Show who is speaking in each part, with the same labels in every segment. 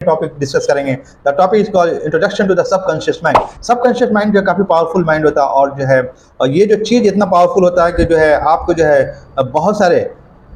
Speaker 1: Topic discuss करेंगे। The topic is called introduction to the subconscious mind. Subconscious mind जो काफ़ी powerful mind होता है और जो है ये जो चीज़ इतना पावरफुल होता है कि जो है आपको जो है बहुत सारे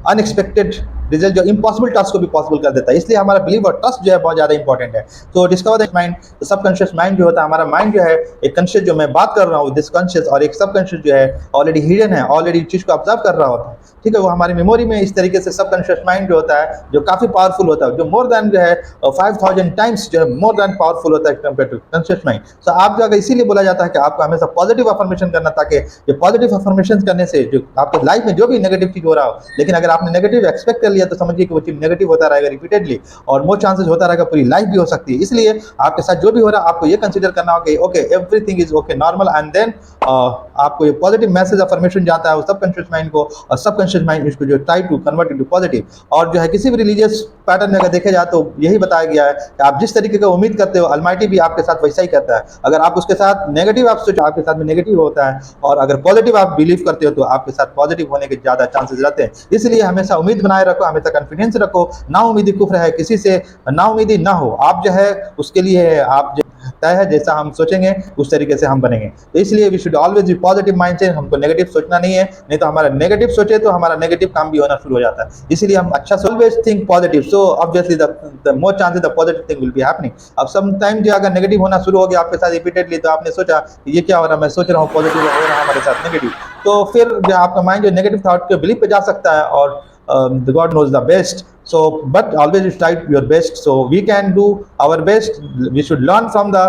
Speaker 1: अनएक्सपेक्टेड रिजल्ट जो इम्पॉसिबल टास्क को भी पॉसिबल कर देता है। इसलिए हमारा बिलीव और ट्रस्ट जो है बहुत ज़्यादा इंपॉर्टेंट है। तो डिस्कवर द माइंड, तो सबकॉन्शियस माइंड जो होता है, हमारा माइंड जो है एक कॉन्शियस जो मैं बात कर रहा हूँ दिस कॉन्शियस, और एक सबकॉन्शियस जो है ऑलरेडी हिडन है, ऑलरेडी चीज़ को ऑब्जर्व कर रहा होता है। ठीक है, वो हमारी मेमोरी में इस तरीके से सबकॉन्शियस माइंड जो होता है जो काफ़ी पावरफुल होता है, जो मोर देन जो है 5000 टाइम्स जो है मोर देन पावरफुल होता है कंपेयर टू कॉन्शियस माइंड। सो आप जो अगर इसीलिए बोला जाता है कि आपको हमेशा पॉजिटिव अफर्मेशन करना, ताकि ये पॉजिटिव अफर्मेशन करने से जो आपके लाइफ में जो भी नेगेटिव चीज़ हो रहा हो, लेकिन अगर आपने नेगेटिव एक्सपेक्ट कर लिया तो समझिए कि वो चीज़ नेगेटिव होता रहेगा रिपीटेडली, और मोर चांसेस होता रहेगा पूरी लाइफ भी हो सकती है। इसलिए आपके साथ जो भी हो रहा है आपको ये कंसीडर करना होगा कि okay everything is okay normal, and then आपको ये पॉजिटिव मैसेज अफर्मेशन जाता है सबकॉन्शियस माइंड को, और सबकॉन्शियस माइंड इसको जो try to convert into positive. और जो है किसी भी रिलीजियस पैटर्न में अगर देखा जाए तो यही बताया गया है कि आप जिस तरीके का उम्मीद करते हो अलमाइटी भी आपके साथ वैसा ही करता है। अगर आप उसके साथ नेगेटिव आप सोचो आपके साथ में नेगेटिव होता है, और अगर पॉजिटिव आप बिलीव करते हो तो आपके साथ पॉजिटिव होने के ज़्यादा चांसेस रहते हैं। इसलिए हमेशा उम्मीद बनाए रखो, हमेशा कॉन्फिडेंस रखो, ना उम्मीदी कुफ्र है, किसी से ना उम्मीदी ना हो। आप जो है उसके लिए आप जो तय है, जैसा हम सोचेंगे उस तरीके से हम बनेंगे। तो इसलिए we should always be positive mind से, हमको नेगेटिव सोचना नहीं है, नहीं तो हमारा नेगेटिव सोचे तो हमारा नेगेटिव काम भी होना शुरू हो जाता है। इसलिए हम अच्छा always think positive, so obviously the more chances the positive thing will be happening. अब सम टाइम जो अगर नेगेटिव होना शुरू हो गया आपके साथ रिपीटेडली, तो आपने सोचा ये क्या हो रहा है, मैं सोच रहा हूँ पॉजिटिव हो रहा है हमारे साथ नेगेटिव, तो फिर जो आपका माइंड जो नेगेटिव थॉट के बिलीव पे जा सकता है, और the God knows the best. So, but always try your best. So we can do our best. We should learn from the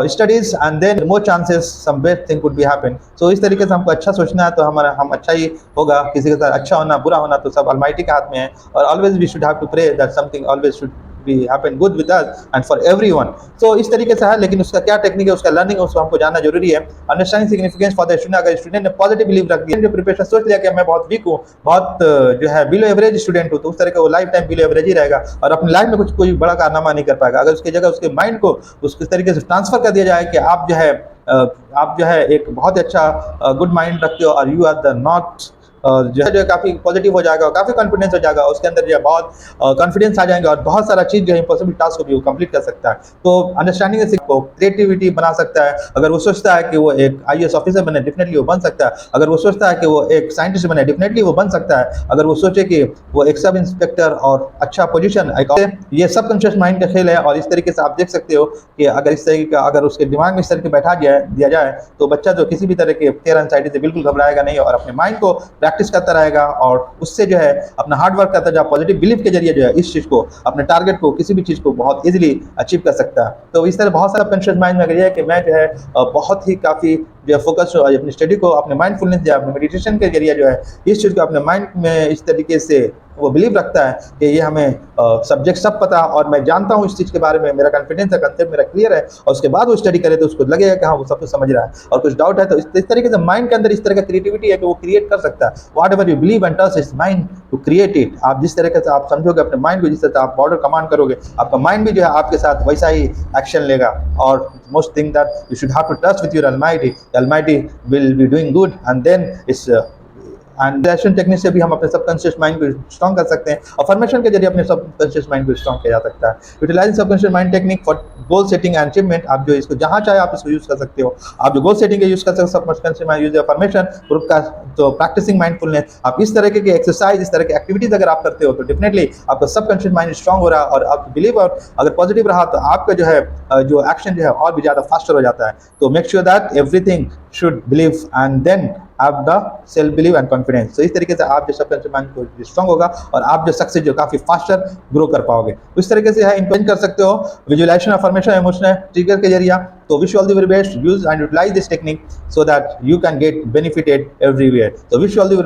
Speaker 1: studies, and then more chances some best thing could be happen. So इस तरीके से हमको अच्छा सोचना है तो हम अच्छा ही होगा। किसी के साथ अच्छा होना बुरा होना तो सब अलमाइटी के हाथ में है, और always we should have to pray that something always should be happen good with us and for everyone. So इस तरीके से है, लेकिन उसका क्या टेक्निक है, उसका लर्निंग है, उसको हमको जानना जरूरी है। Understanding significance for the student, अगर स्टूडेंट ने पॉजिटिव बिलीव रख दिया, जो प्रिपरेशन सोच लिया कि मैं बहुत वीक हूँ, बहुत जो है बिलो एवरेज स्टूडेंट हूँ, तो उस तरह का वो लाइफ टाइम बिलो एवरेज ही रहेगा और अपनी लाइफ में कुछ कोई बड़ा कारनामा नहीं कर पाएगा। अगर उसकी जगह उसके माइंड को उसके तरीके से ट्रांसफर कर दिया जाए कि आप जो है एक बहुत अच्छा गुड माइंड रखते हो, और यू आर द नॉट जो है काफ़ी पॉजिटिव हो जाएगा, काफ़ी कॉन्फिडेंस हो जाएगा, उसके अंदर जो है बहुत कॉन्फिडेंस आ जाएगा, और बहुत सारा चीज़ जो है इम्पॉसिबल टास्क को भी वो कंप्लीट कर सकता है। तो अंडरस्टैंडिंग से वो क्रिएटिविटी बना सकता है। अगर वो सोचता है कि वो एक IAS ऑफिसर बने, डेफिनेटली वो बन सकता है। अगर वो सोचता है कि वो एक साइंटिस्ट बने, डेफिनेटली वो बन सकता है। अगर वो सोचे कि वो एक सब इंस्पेक्टर और अच्छा पोजीशन, ये सब कॉन्शियस माइंड का खेल है। और इस तरीके से आप देख सकते हो कि अगर इस तरीके का अगर उसके दिमाग में इस तरह के बैठा दिया जाए तो बच्चा जो किसी भी तरह के फेयर एंजाइटी से बिल्कुल घबराएगा नहीं, और अपने माइंड को प्रैक्टिस करता रहेगा, और उससे जो है अपना हार्ड वर्क करता जाए, पॉजिटिव बिलीफ के जरिए जो है इस चीज़ को, अपने टारगेट को, किसी भी चीज़ को बहुत इजीली अचीव कर सकता है। तो इस तरह बहुत सारा कॉन्शियस माइंड में अगर ये है कि मैं जो है बहुत ही काफ़ी जो है फोकस अपनी स्टडी को, अपने माइंडफुलनेस या अपने मेडिटेशन के जरिए जो है इस चीज़ को अपने माइंड में इस तरीके से वो बिलीव रखता है कि ये हमें सब्जेक्ट सब पता और मैं जानता हूँ इस चीज़ के बारे में, मेरा कॉन्फिडेंस है, कंसेप्ट मेरा क्लियर है, और उसके बाद वो स्टडी करे तो उसको लगेगा कि हाँ वो सब कुछ समझ रहा है। और कुछ डाउट है तो इस तरीके से माइंड के अंदर इस तरह का क्रिएटिविटी है कि वो क्रिएट कर सकता है। Whatever you believe and trust is mind to create it. आप जिस तरीके से आप समझोगे अपने माइंड को, जिस तरह से आप ऑर्डर कमांड करोगे, आपका माइंड भी जो है आपके साथ वैसा ही एक्शन लेगा। और most thing that you should have to trust with your almighty will be doing good, and then it's and technique से भी हम अपने सबकॉन्शियस माइंड को स्ट्रॉन्ग कर सकते हैं। अफर्मेशन के जरिए अपने सबकॉन्शियस माइंड को स्ट्रॉन्ग किया जा सकता है। Utilising subconscious mind technique for goal setting and achievement, आप जो इसको जहाँ चाहे आप इसको यूज कर सकते हो। आप जो गोल सेटिंग के यूज कर सकते हो, subconscious mind use affirmation group का, तो प्रैक्टिसिंग माइंडफुलनेस, आप इस तरह के एक्सरसाइज, इस तरह की एक्टिविटीज अगर आप करते हो तो डेफिनेटली आपका सबकॉन्शियस माइंड स्ट्रॉन्ग हो रहा है, और आप बिलीव और अगर पॉजिटिव रहा तो आपका जो है जो एक्शन जो है और भी ज़्यादा फास्टर हो जाता है। तो make sure that everything should believe and then आप the self believe and confidence. तो इस तरीके से आप जो सबकॉन्शियस माइंड को स्ट्रॉन्ग होगा, और आप जो सक्सेस जो काफ़ी फास्टर ग्रो कर पाओगे। इस तरीके से है इम्प्लीमेंट कर सकते हो विजुअलाइजेशन, अफर्मेशन, इमोशनल ट्रिगर के जरिए। तो wish you all the very best, use and utilise this technique so that you can get benefited everywhere. तो विश यू ऑल द